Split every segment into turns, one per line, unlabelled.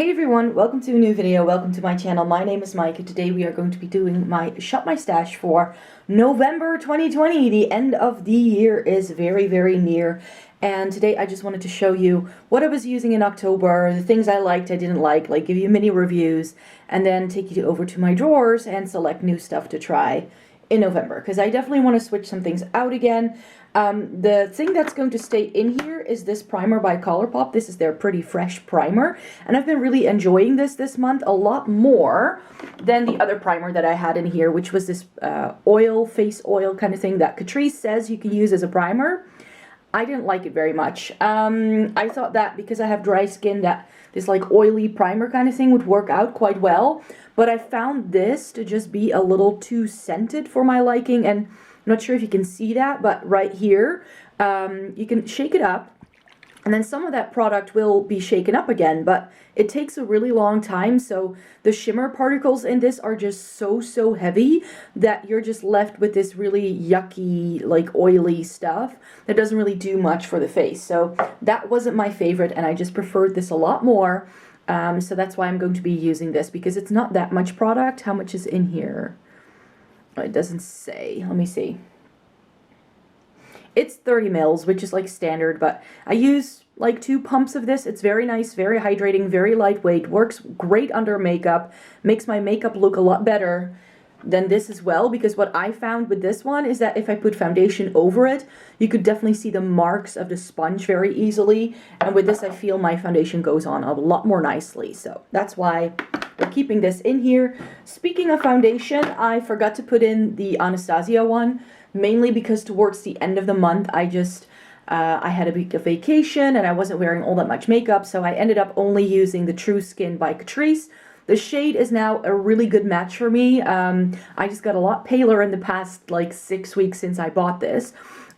Hey everyone, welcome to a new video, welcome to my channel. My name is Mike and today we are going to be doing my Shop My Stash for November 2020. The end of the year is very near, and today I just wanted to show you what I was using in October, the things I liked, I didn't like give you mini reviews, and then take you over to my drawers and select new stuff to try in November, because I definitely want to switch some things out again. The thing that's going to stay in here is this primer by Colourpop. This is their Pretty Fresh primer, and I've been really enjoying this month a lot more than the other primer that I had in here, which was this face oil kind of thing that Catrice says you can use as a primer. I didn't like it very much. I thought that because I have dry skin that this like oily primer kind of thing would work out quite well, but I found this to just be a little too scented for my liking, and I'm not sure if you can see that, but right here you can shake it up and then some of that product will be shaken up again, but it takes a really long time, so the shimmer particles in this are just so heavy that you're just left with this really yucky, like oily stuff that doesn't really do much for the face. So that wasn't my favorite, and I just preferred this a lot more. So that's why I'm going to be using this, because it's not that much product. How much is in here? It doesn't say. Let me see. It's 30 mils, which is like standard, but I use like 2 pumps of this. It's very nice, very hydrating, very lightweight, works great under makeup, makes my makeup look a lot better than this as well, because what I found with this one is that if I put foundation over it, you could definitely see the marks of the sponge very easily, and with this I feel my foundation goes on a lot more nicely, so that's why we're keeping this in here. Speaking of foundation, I forgot to put in the Anastasia one, mainly because towards the end of the month I had a week of vacation and I wasn't wearing all that much makeup, so I ended up only using the True Skin by Catrice. The shade is now a really good match for me. I just got a lot paler in the past like 6 weeks since I bought this.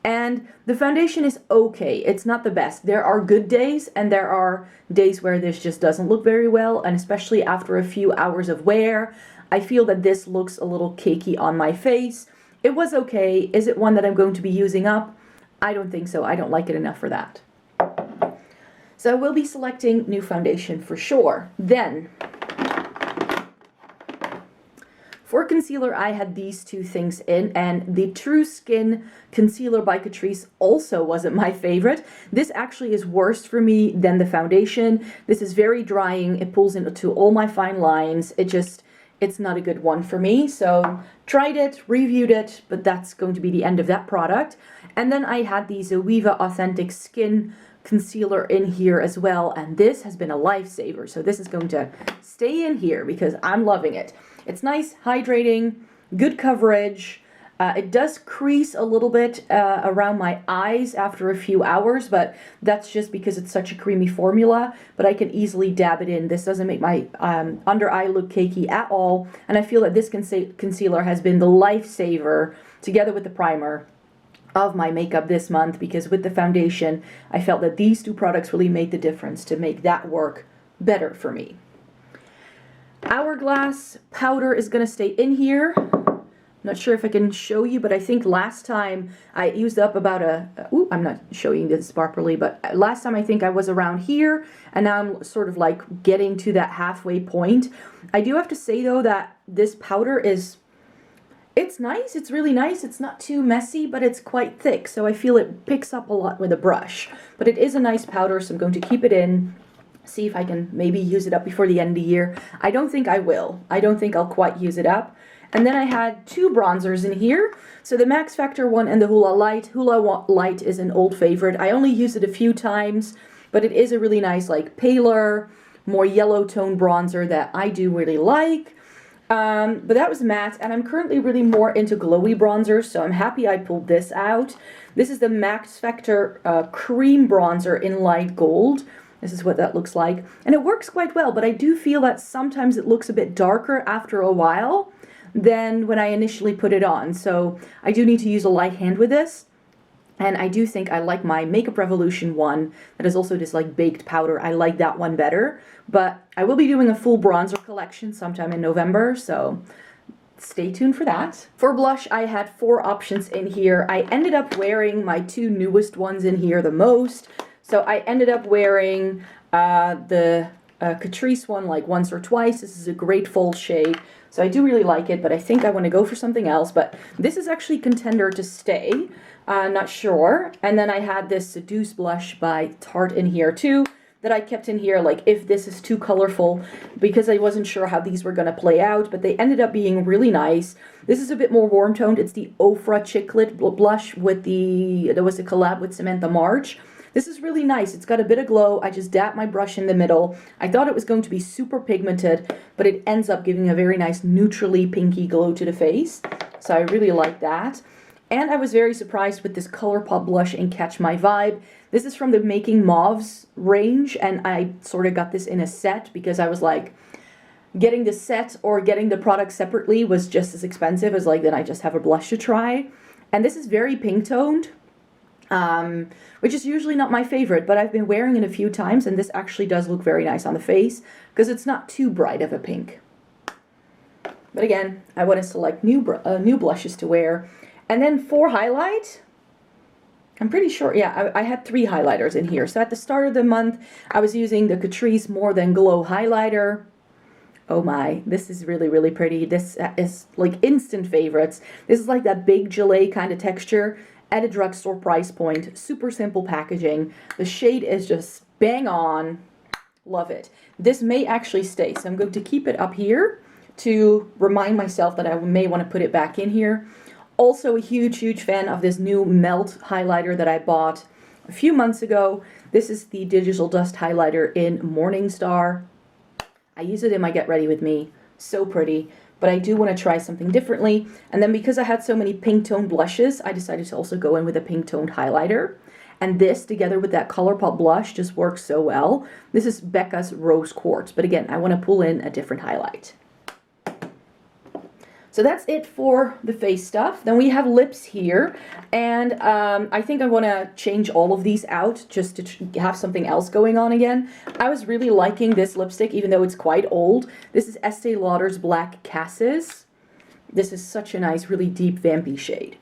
And the foundation is okay. It's not the best. There are good days and there are days where this just doesn't look very well, and especially after a few hours of wear, I feel that this looks a little cakey on my face. It was okay. Is it one that I'm going to be using up? I don't think so. I don't like it enough for that. So I will be selecting new foundation for sure. Then, for concealer, I had these 2 things in, and the True Skin concealer by Catrice also wasn't my favorite. This actually is worse for me than the foundation. This is very drying. It pulls into all my fine lines. It's not a good one for me. So tried it, reviewed it, but that's going to be the end of that product. And then I had the Zoeva Authentik Skin concealer in here as well, and this has been a lifesaver. So this is going to stay in here because I'm loving it. It's nice, hydrating, good coverage. It does crease a little bit around my eyes after a few hours, but that's just because it's such a creamy formula, but I can easily dab it in. This doesn't make my under eye look cakey at all, and I feel that this concealer has been the lifesaver, together with the primer, of my makeup this month, because with the foundation, I felt that these 2 products really made the difference to make that work better for me. Hourglass powder is going to stay in here. Not sure if I can show you, but I think last time I used up about I'm not showing this properly, but last time I think I was around here, and now I'm sort of like getting to that halfway point. I do have to say though that this powder it's nice, it's really nice, it's not too messy, but it's quite thick, so I feel it picks up a lot with a brush. But it is a nice powder, so I'm going to keep it in. See if I can maybe use it up before the end of the year. I don't think I will. I don't think I'll quite use it up. And then I had 2 bronzers in here. So the Max Factor one and the Hoola Light. Hoola Light is an old favorite. I only used it a few times, but it is a really nice, like, paler, more yellow tone bronzer that I do really like. But that was matte, and I'm currently really more into glowy bronzers, so I'm happy I pulled this out. This is the Max Factor cream bronzer in light gold. This is what that looks like, and it works quite well, but I do feel that sometimes it looks a bit darker after a while than when I initially put it on, so I do need to use a light hand with this. And I do think I like my Makeup Revolution one that is also this like baked powder. I like that one better, but I will be doing a full bronzer collection sometime in November, so stay tuned for that. For blush, I had 4 options in here. I ended up wearing my 2 newest ones in here the most. So I ended up wearing the Catrice one like once or twice. This is a great full shade, so I do really like it, but I think I want to go for something else. But this is actually contender to stay. Not sure. And then I had this Seduce blush by Tarte in here too, that I kept in here, like if this is too colorful, because I wasn't sure how these were going to play out, but they ended up being really nice. This is a bit more warm toned. It's the Ofra Chicklit blush with there was a collab with Samantha March. This is really nice. It's got a bit of glow. I just dabbed my brush in the middle. I thought it was going to be super pigmented, but it ends up giving a very nice neutrally pinky glow to the face. So I really like that. And I was very surprised with this Colourpop blush in Catch My Vibe. This is from the Making Mauves range, and I sort of got this in a set because I was like, getting the set or getting the product separately was just as expensive as like, then I just have a blush to try. And this is very pink toned, which is usually not my favorite, but I've been wearing it a few times, and this actually does look very nice on the face because it's not too bright of a pink. But again, I want to select new blushes to wear. And then for highlight, I'm pretty sure, yeah, I had 3 highlighters in here. So at the start of the month, I was using the Catrice More Than Glow highlighter. Oh my, this is really, really pretty. This is like instant favorites. This is like that big gelée kind of texture at a drugstore price point. Super simple packaging. The shade is just bang on. Love it. This may actually stay, so I'm going to keep it up here to remind myself that I may want to put it back in here. Also a huge, huge fan of this new Melt highlighter that I bought a few months ago. This is the Digital Dust highlighter in Morningstar. I use it in my Get Ready With Me. So pretty. But I do want to try something differently. And then because I had so many pink toned blushes, I decided to also go in with a pink toned highlighter. And this, together with that Colourpop blush, just works so well. This is Becca's Rose Quartz. But again, I want to pull in a different highlight. So that's it for the face stuff. Then we have lips here, and I think I want to change all of these out just to have something else going on again. I was really liking this lipstick, even though it's quite old. This is Estee Lauder's Black Cassis. This is such a nice, really deep, vampy shade.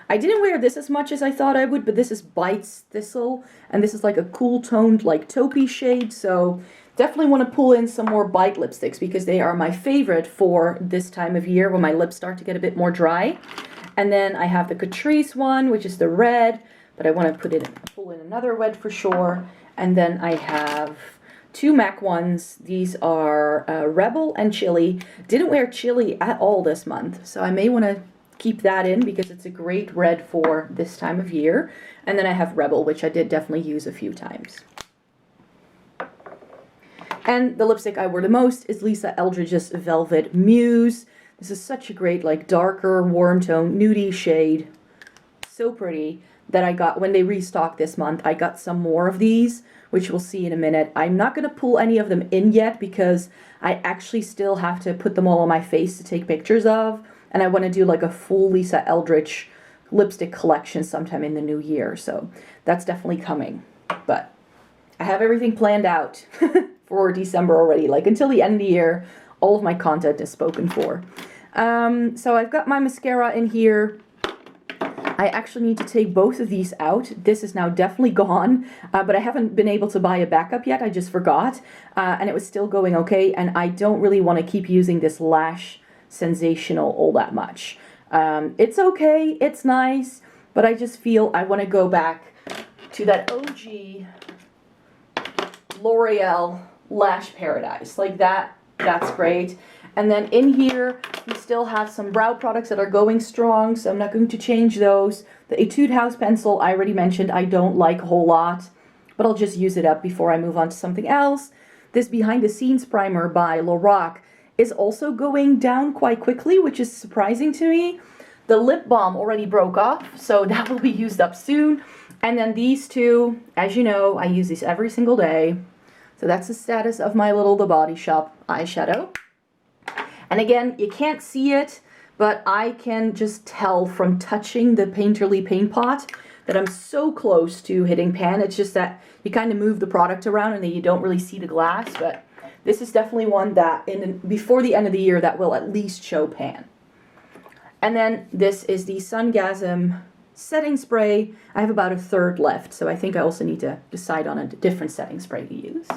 I didn't wear this as much as I thought I would, but this is Bites Thistle, and this is like a cool toned, like taupey shade, so definitely want to pull in some more Bite lipsticks because they are my favorite for this time of year when my lips start to get a bit more dry. And then I have the Catrice one, which is the red, but I want to pull in another red for sure. And then I have 2 MAC ones. These are Rebel and Chili. Didn't wear Chili at all this month, so I may want to keep that in because it's a great red for this time of year. And then I have Rebel, which I did definitely use a few times. And the lipstick I wore the most is Lisa Eldridge's Velvet Muse. This is such a great, like, darker, warm tone, nudie shade. So pretty that I got, when they restocked this month, I got some more of these, which we'll see in a minute. I'm not going to pull any of them in yet because I actually still have to put them all on my face to take pictures of. And I want to do, like, a full Lisa Eldridge lipstick collection sometime in the new year. So that's definitely coming. But I have everything planned out. For December already, like until the end of the year, all of my content is spoken for. So I've got my mascara in here. I actually need to take both of these out. This is now definitely gone, but I haven't been able to buy a backup yet. I just forgot, and it was still going okay, and I don't really want to keep using this Lash Sensational all that much. It's okay, it's nice, but I just feel I want to go back to that OG L'Oreal Lash Paradise. Like that's great. And then in here, we still have some brow products that are going strong, so I'm not going to change those. The Etude House pencil, I already mentioned, I don't like a whole lot, but I'll just use it up before I move on to something else. This Behind the Scenes primer by Lorac is also going down quite quickly, which is surprising to me. The lip balm already broke off, so that will be used up soon. And then these two, as you know, I use these every single day. So that's the status of my little The Body Shop eyeshadow. And again, you can't see it, but I can just tell from touching the Painterly paint pot that I'm so close to hitting pan. It's just that you kind of move the product around and then you don't really see the glass, but this is definitely one that before the end of the year that will at least show pan. And then this is the Sungasm setting spray. I have about a third left, so I think I also need to decide on a different setting spray to use.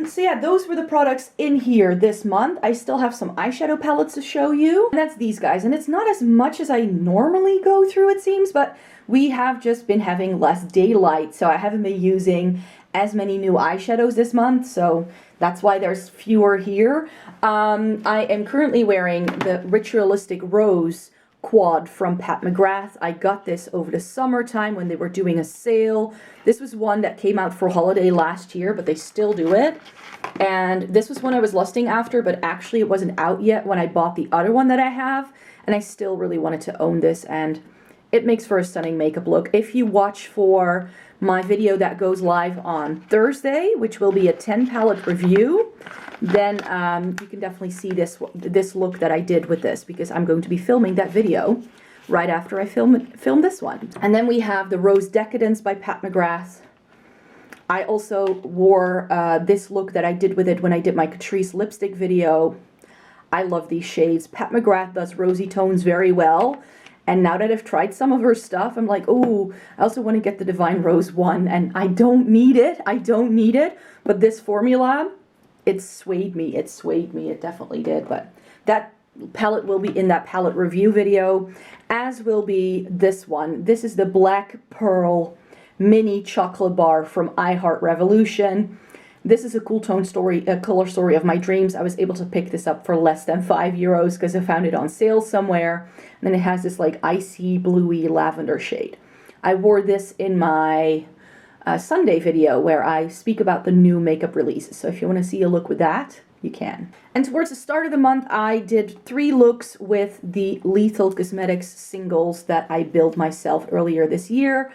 So yeah, those were the products in here this month. I still have some eyeshadow palettes to show you, and that's these guys. And it's not as much as I normally go through, it seems, but we have just been having less daylight, so I haven't been using as many new eyeshadows this month, so that's why there's fewer here. I am currently wearing the Ritualistic Rose quad from Pat McGrath. I got this over the summertime when they were doing a sale. This was one that came out for holiday last year, but they still do it. And this was one I was lusting after, but actually it wasn't out yet when I bought the other one that I have, and I still really wanted to own this, and it makes for a stunning makeup look. If you watch for my video that goes live on Thursday, which will be a 10 palette review, then you can definitely see this look that I did with this, because I'm going to be filming that video right after I film this one. And then we have the Rose Decadence by Pat McGrath. I also wore this look that I did with it when I did my Catrice lipstick video. I love these shades. Pat McGrath does rosy tones very well. And now that I've tried some of her stuff, I'm like, oh, I also want to get the Divine Rose one, and I don't need it. I don't need it. But this formula, it swayed me. It swayed me. It definitely did. But that palette will be in that palette review video, as will be this one. This is the Black Pearl Mini Chocolate Bar from I Heart Revolution. This is a cool tone story, a color story of my dreams. I was able to pick this up for less than €5 because I found it on sale somewhere. And then it has this like icy, bluey lavender shade. I wore this in my Sunday video where I speak about the new makeup releases. So if you want to see a look with that, you can. And towards the start of the month, I did 3 looks with the Lethal Cosmetics singles that I built myself earlier this year.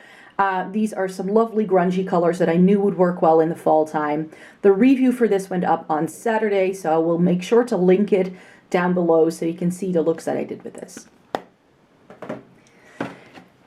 These are some lovely grungy colors that I knew would work well in the fall time. The review for this went up on Saturday, so I will make sure to link it down below so you can see the looks that I did with this.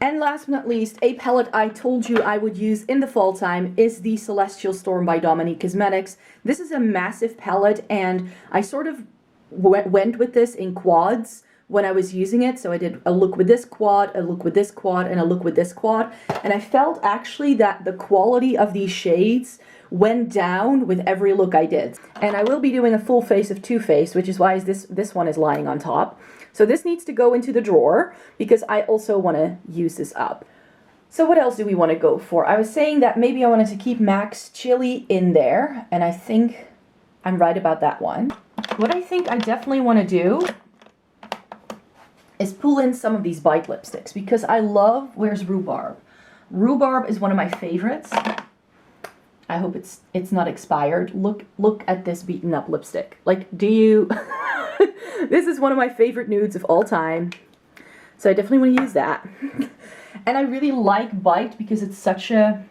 And last but not least, a palette I told you I would use in the fall time is the Celestial Storm by Dominique Cosmetics. This is a massive palette, and I sort of went with this in quads when I was using it. So I did a look with this quad, a look with this quad, and a look with this quad. And I felt actually that the quality of these shades went down with every look I did. And I will be doing a full face of Too Faced, which is why this one is lying on top. So this needs to go into the drawer because I also want to use this up. So what else do we want to go for? I was saying that maybe I wanted to keep MAC's Chili in there, and I think I'm right about that one. What I think I definitely want to do is pull in some of these Bite lipsticks because I love, where's Rhubarb? Rhubarb is one of my favorites. I hope it's not expired. Look at this beaten up lipstick. Like, do you... This is one of my favorite nudes of all time. So I definitely want to use that. And I really like Bite because it's such a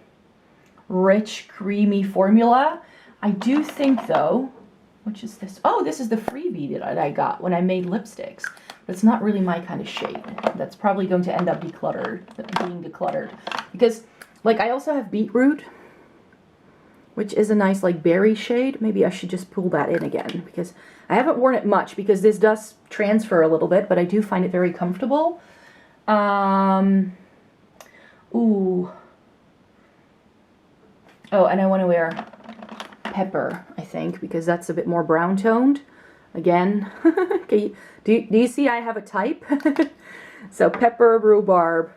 rich, creamy formula. I do think though, which is this? Oh, this is the freebie that I got when I made lipsticks. That's not really my kind of shade. That's probably going to end up being decluttered. Because, like, I also have Beetroot, which is a nice, like, berry shade. Maybe I should just pull that in again, because I haven't worn it much, because this does transfer a little bit, but I do find it very comfortable. Ooh. Oh, and I want to wear Pepper, I think, because that's a bit more brown toned. Again, okay, do you see I have a type? So Pepper, Rhubarb,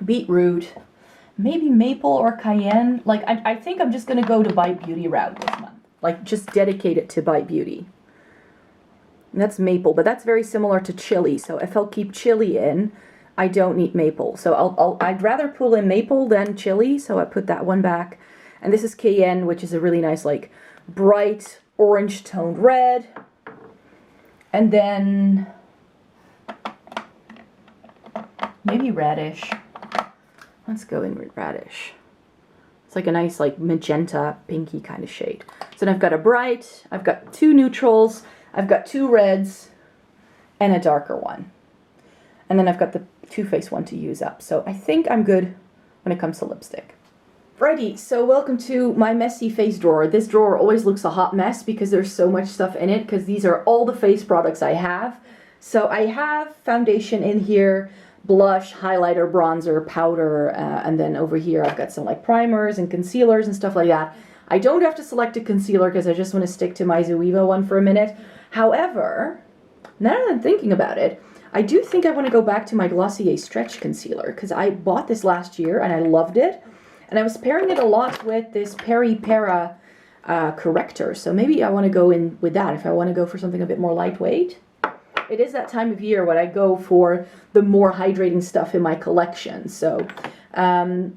Beetroot, maybe Maple or Cayenne. Like, I think I'm just going to go to Bite Beauty route this month. Like, just dedicate it to Bite Beauty. And that's Maple, but that's very similar to Chili. So if I'll keep Chili in, I don't need Maple. So I'd rather pull in Maple than Chili, so I put that one back. And this is Cayenne, which is a really nice, like, bright orange toned red. And then maybe Radish. Let's go in with Radish. It's like a nice, like, magenta, pinky kind of shade. So then I've got a bright, I've got 2 neutrals, I've got 2 reds, and a darker one. And then I've got the Too Faced one to use up. So I think I'm good when it comes to lipstick. Righty, so welcome to my messy face drawer. This drawer always looks a hot mess because there's so much stuff in it, because these are all the face products I have. So I have foundation in here, blush, highlighter, bronzer, powder, and then over here I've got some like primers and concealers and stuff like that. I don't have to select a concealer because I just want to stick to my Zoeva one for a minute. However, now that I'm thinking about it, I do think I want to go back to my Glossier Stretch Concealer because I bought this last year and I loved it. And I was pairing it a lot with this Peri Para corrector. So maybe I want to go in with that if I want to go for something a bit more lightweight. It is that time of year when I go for the more hydrating stuff in my collection. So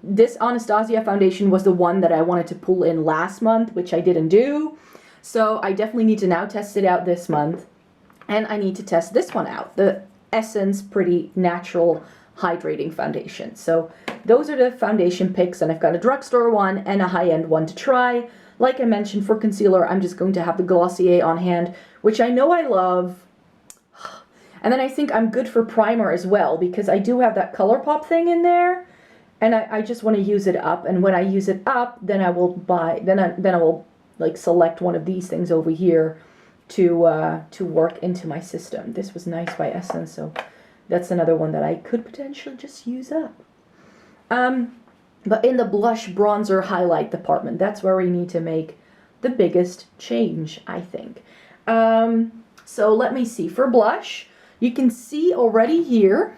this Anastasia foundation was the one that I wanted to pull in last month, which I didn't do. So I definitely need to now test it out this month. And I need to test this one out, the Essence Pretty Natural Hydrating Foundation. So those are the foundation picks, and I've got a drugstore one and a high-end one to try. Like I mentioned, for concealer, I'm just going to have the Glossier on hand, which I know I love. And then I think I'm good for primer as well, because I do have that Colourpop thing in there, and I just want to use it up. And when I use it up, then I will buy, then I will like select one of these things over here to work into my system. This was Nice by Essence, so that's another one that I could potentially just use up. But in the blush, bronzer, highlight department, that's where we need to make the biggest change, I think. So let me see. For blush, you can see already here,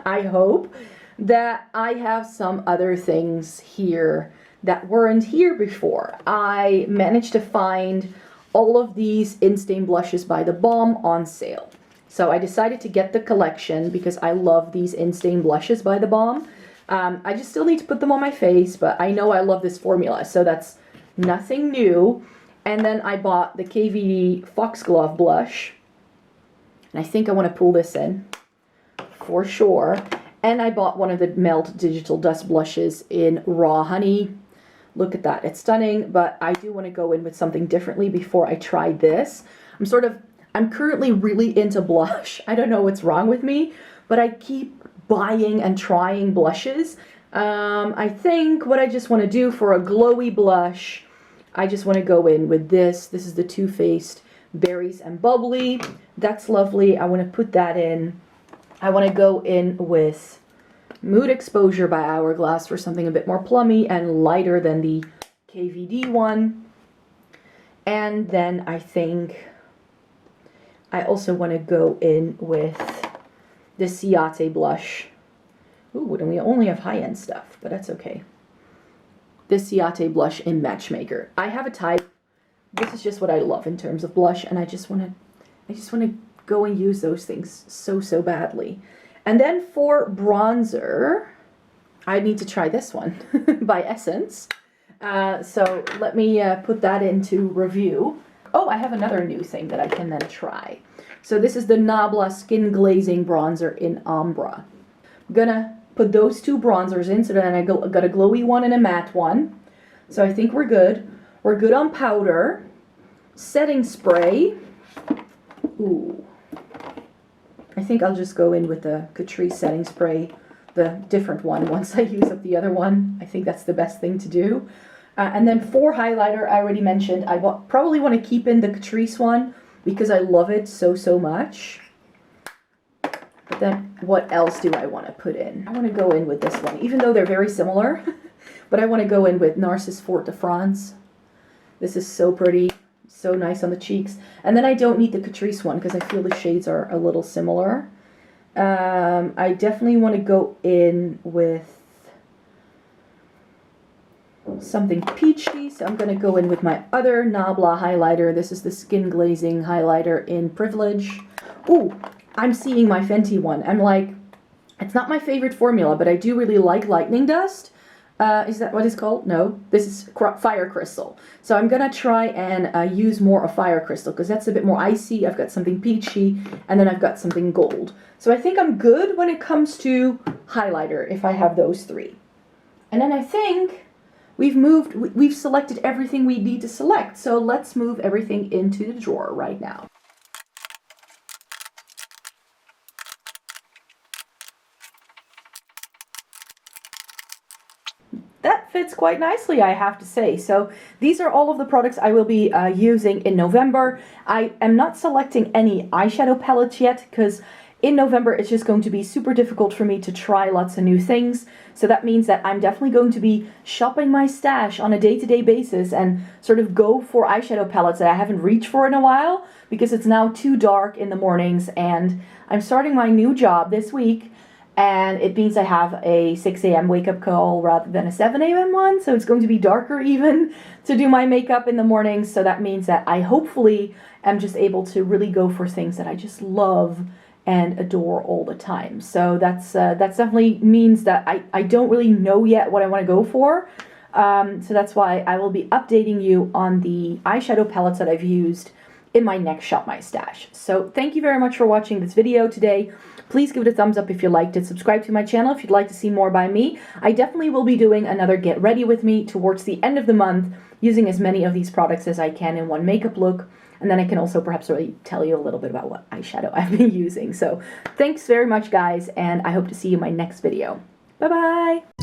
I hope, that I have some other things here that weren't here before. I managed to find all of these In-Stain blushes by The Balm on sale. So I decided to get the collection because I love these In-Stain blushes by The Balm. I just still need to put them on my face, but I know I love this formula, so that's nothing new. And then I bought the KVD Foxglove blush. And I think I want to pull this in for sure. And I bought one of the Melt Digital Dust blushes in Raw Honey. Look at that. It's stunning, but I do want to go in with something differently before I try this. I'm currently really into blush. I don't know what's wrong with me, but I keep buying and trying blushes. I think what I just want to do for a glowy blush, I just want to go in with this. This is the Too Faced Berries and Bubbly. That's lovely. I want to put that in. I want to go in with Mood Exposure by Hourglass for something a bit more plummy and lighter than the KVD one. And then I think I also want to go in with the Ciate blush. Ooh, and we only have high-end stuff, but that's okay. This Ciate blush in Matchmaker. I have a type. This is just what I love in terms of blush, and I just want to go and use those things so badly. And then for bronzer, I need to try this one by Essence. So let me put that into review. Oh, I have another new thing that I can then try. So this is the Nabla Skin Glazing Bronzer in Ombre. I'm gonna put those two bronzers in, so then I got a glowy one and a matte one. So I think we're good. We're good on powder. Setting spray. Ooh. I think I'll just go in with the Catrice setting spray, the different one, once I use up the other one. I think that's the best thing to do. And then for highlighter, I already mentioned, I probably want to keep in the Catrice one because I love it so much. But then what else do I want to put in? I want to go in with this one, even though they're very similar. But I want to go in with Narcisse Fort de France. This is so pretty. So nice on the cheeks. And then I don't need the Catrice one because I feel the shades are a little similar. I definitely want to go in with something peachy. So I'm going to go in with my other Nabla highlighter. This is the Skin Glazing highlighter in Privilege. Ooh, I'm seeing my Fenty one. I'm like, it's not my favorite formula, but I do really like Lightning Dust. Is that what it's called? No, this is Fire Crystal. So I'm gonna try and use more of Fire Crystal because that's a bit more icy. I've got something peachy, and then I've got something gold. So I think I'm good when it comes to highlighter if I have those three. And then I think we've selected everything we need to select. So let's move everything into the drawer right now. That fits quite nicely, I have to say. So these are all of the products I will be using in November. I am not selecting any eyeshadow palettes yet because in November, it's just going to be super difficult for me to try lots of new things. So that means that I'm definitely going to be shopping my stash on a day-to-day basis and sort of go for eyeshadow palettes that I haven't reached for in a while because it's now too dark in the mornings, and I'm starting my new job this week, and it means I have a 6 a.m. wake-up call rather than a 7 a.m. one, so it's going to be darker even to do my makeup in the mornings. So that means that I hopefully am just able to really go for things that I just love and adore all the time. So that's definitely means that I don't really know yet what I want to go for. So that's why I will be updating you on the eyeshadow palettes that I've used in my next Shop My Stash. So thank you very much for watching this video today. Please give it a thumbs up if you liked it. Subscribe to my channel if you'd like to see more by me. I definitely will be doing another Get Ready With Me towards the end of the month, using as many of these products as I can in one makeup look. And then I can also perhaps really tell you a little bit about what eyeshadow I've been using. So thanks very much, guys, and I hope to see you in my next video. Bye-bye!